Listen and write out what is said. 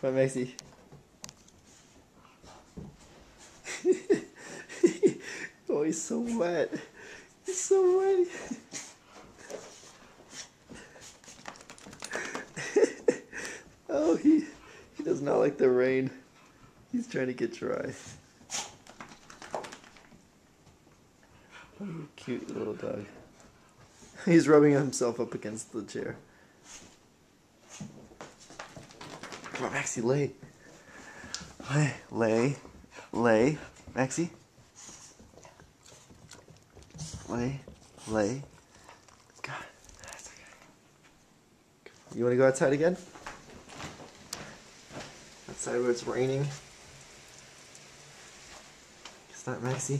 Come on, Maxi. Oh, he's so wet. He's so wet. Oh, he does not like the rain. He's trying to get dry. Oh, cute little dog. He's rubbing himself up against the chair. Come on, Maxi, lay. Lay. Maxi. Lay. God, that's okay. You want to go outside again? Outside where it's raining. It's not Maxi.